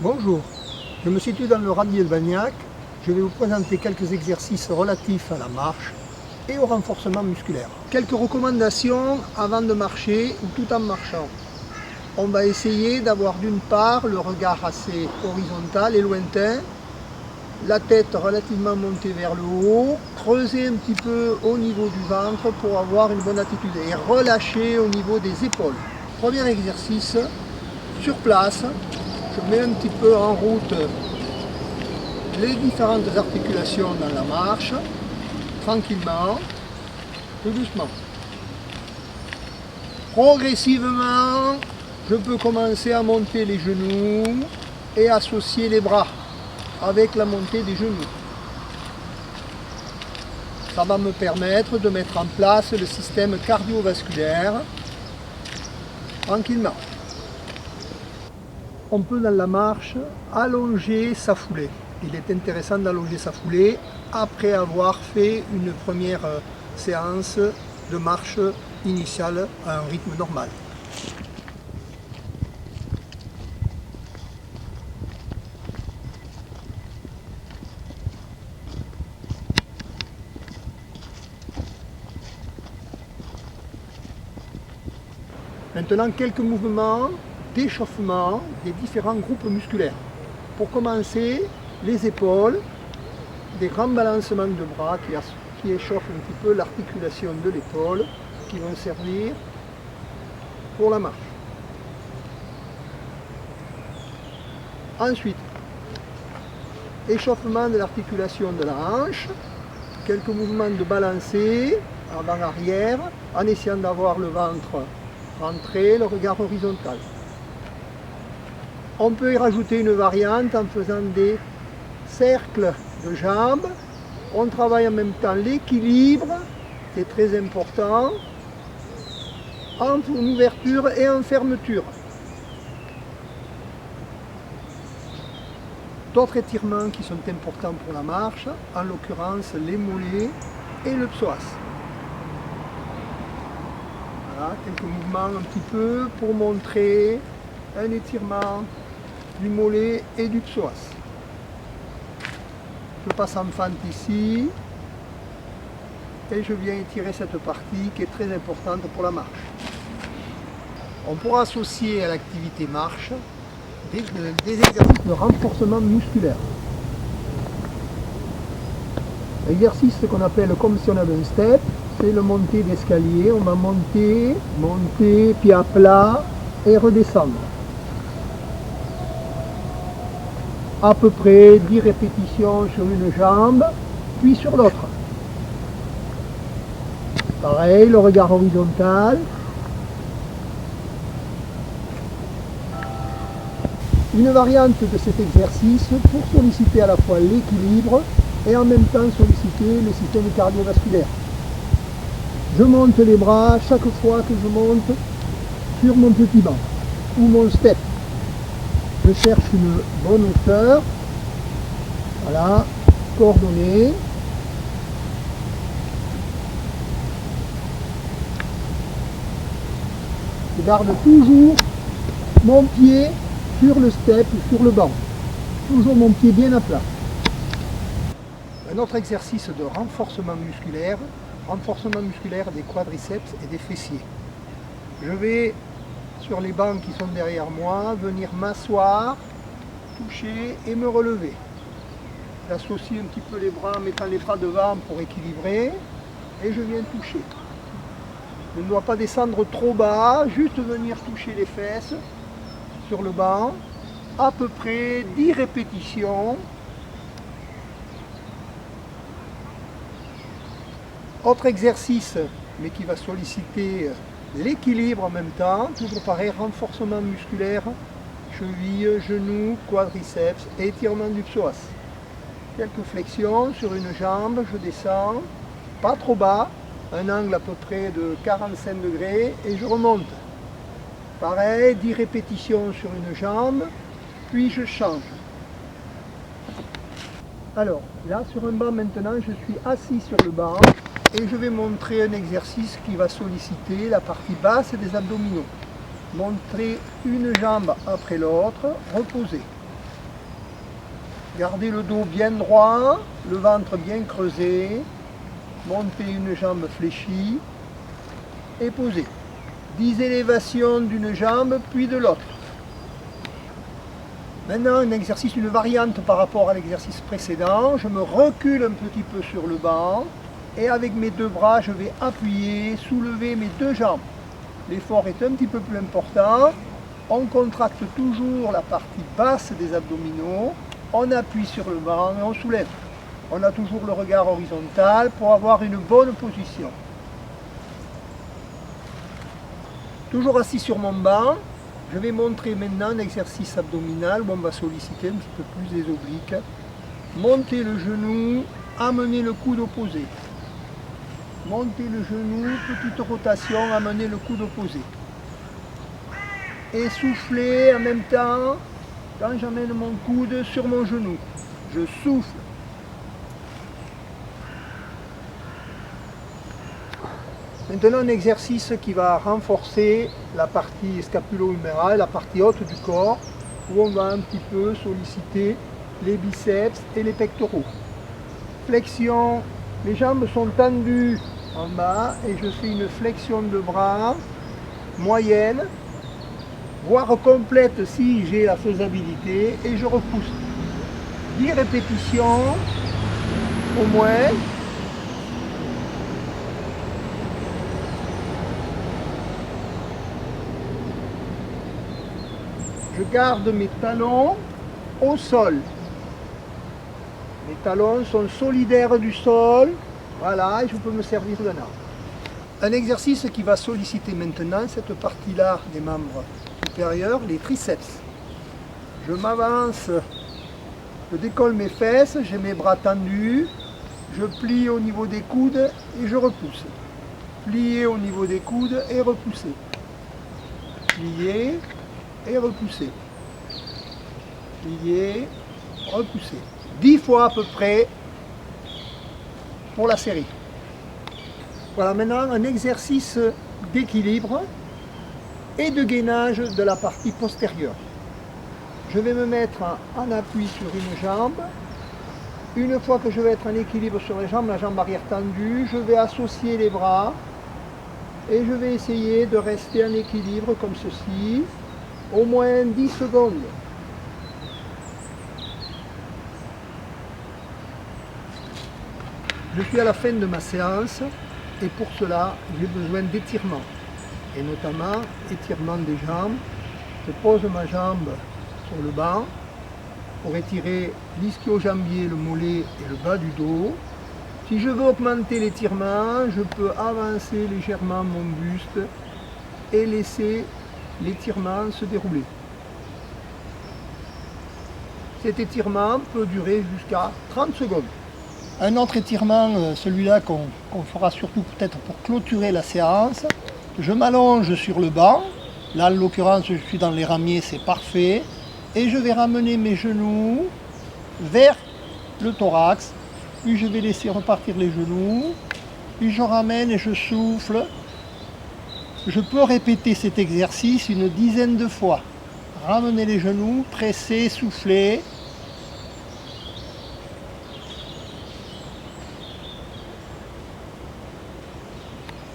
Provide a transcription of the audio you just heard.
Bonjour, je me situe dans le radier de Bagnac. Je vais vous présenter quelques exercices relatifs à la marche et au renforcement musculaire. Quelques recommandations avant de marcher ou tout en marchant. On va essayer d'avoir d'une part le regard assez horizontal et lointain, la tête relativement montée vers le haut, creuser un petit peu au niveau du ventre pour avoir une bonne attitude et relâcher au niveau des épaules. Premier exercice, sur place, je mets un petit peu en route les différentes articulations dans la marche, tranquillement, tout doucement. Progressivement, je peux commencer à monter les genoux et associer les bras avec la montée des genoux. Ça va me permettre de mettre en place le système cardiovasculaire tranquillement. On peut dans la marche allonger sa foulée. Il est intéressant d'allonger sa foulée après avoir fait une première séance de marche initiale à un rythme normal. Maintenant, quelques mouvements d'échauffement des différents groupes musculaires. Pour commencer, les épaules, des grands balancements de bras qui échauffent un petit peu l'articulation de l'épaule, qui vont servir pour la marche. Ensuite, échauffement de l'articulation de la hanche, quelques mouvements de balancé avant-arrière, en essayant d'avoir le ventre rentré, le regard horizontal. On peut y rajouter une variante en faisant des cercles de jambes. On travaille en même temps l'équilibre, c'est très important, entre une ouverture et une fermeture. D'autres étirements qui sont importants pour la marche, en l'occurrence les mollets et le psoas. Voilà, quelques mouvements un petit peu pour montrer un étirement du mollet et du psoas. Je passe en fente ici et je viens étirer cette partie qui est très importante pour la marche. On pourra associer à l'activité marche des exercices de renforcement musculaire. L'exercice qu'on appelle comme si on avait un step, c'est le monter d'escalier. On va monter, pied à plat et redescendre. À peu près 10 répétitions sur une jambe, puis sur l'autre. Pareil, le regard horizontal. Une variante de cet exercice pour solliciter à la fois l'équilibre et en même temps solliciter le système cardiovasculaire. Je monte les bras chaque fois que je monte sur mon petit banc ou mon step. Je cherche une bonne hauteur, voilà, coordonnée. Je garde toujours mon pied sur le step ou sur le banc. Toujours mon pied bien à plat. Un autre exercice de renforcement musculaire des quadriceps et des fessiers. Je vais sur les bancs qui sont derrière moi, venir m'asseoir, toucher et me relever. J'associe un petit peu les bras en mettant les bras devant pour équilibrer et je viens toucher. Je ne dois pas descendre trop bas, juste venir toucher les fesses sur le banc, à peu près 10 répétitions. Autre exercice, mais qui va solliciter l'équilibre en même temps, toujours pareil, renforcement musculaire, cheville, genoux, quadriceps et étirement du psoas. Quelques flexions sur une jambe, je descends, pas trop bas, un angle à peu près de 45 degrés et je remonte. Pareil, 10 répétitions sur une jambe, puis je change. Alors, là sur un banc maintenant, je suis assis sur le banc et je vais montrer un exercice qui va solliciter la partie basse des abdominaux. Montrer une jambe après l'autre, reposer. Gardez le dos bien droit, le ventre bien creusé. Montez une jambe fléchie et posez. 10 élévations d'une jambe puis de l'autre. Maintenant, un exercice, une variante par rapport à l'exercice précédent. Je me recule un petit peu sur le banc et avec mes deux bras, je vais appuyer, soulever mes deux jambes. L'effort est un petit peu plus important. On contracte toujours la partie basse des abdominaux. On appuie sur le banc et on soulève. On a toujours le regard horizontal pour avoir une bonne position. Toujours assis sur mon banc, je vais montrer maintenant un exercice abdominal où on va solliciter un petit peu plus les obliques. Montez le genou, amenez le coude opposé. Montez le genou, petite rotation, amenez le coude opposé. Et soufflez en même temps quand j'amène mon coude sur mon genou. Je souffle. Maintenant un exercice qui va renforcer la partie scapulo-humérale, la partie haute du corps, où on va un petit peu solliciter les biceps et les pectoraux. Flexion, les jambes sont tendues en bas et je fais une flexion de bras moyenne, voire complète si j'ai la faisabilité, et je repousse. 10 répétitions au moins. Je garde mes talons au sol. Mes talons sont solidaires du sol. Voilà, et je peux me servir d'un arbre. Un exercice qui va solliciter maintenant cette partie-là des membres supérieurs, les triceps. Je m'avance, je décolle mes fesses, j'ai mes bras tendus, je plie au niveau des coudes et je repousse. Plier au niveau des coudes et repousser. Plier et repousser. Plier, repousser. 10 fois à peu près pour la série. Voilà maintenant un exercice d'équilibre et de gainage de la partie postérieure. Je vais me mettre en appui sur une jambe. Une fois que je vais être en équilibre sur les jambes, la jambe arrière tendue, je vais associer les bras et je vais essayer de rester en équilibre comme ceci, au moins 10 secondes. Je suis à la fin de ma séance et pour cela j'ai besoin d'étirement et notamment étirement des jambes. Je pose ma jambe sur le banc pour étirer l'ischio-jambier, le mollet et le bas du dos. Si je veux augmenter l'étirement, je peux avancer légèrement mon buste et laisser l'étirement se dérouler. Cet étirement peut durer jusqu'à 30 secondes. Un autre étirement, celui-là qu'on fera surtout peut-être pour clôturer la séance. Je m'allonge sur le banc. Là, en l'occurrence, je suis dans les ramiers, c'est parfait. Et je vais ramener mes genoux vers le thorax. Puis je vais laisser repartir les genoux. Puis je ramène et je souffle. Je peux répéter cet exercice une dizaine de fois. Ramener les genoux, presser, souffler.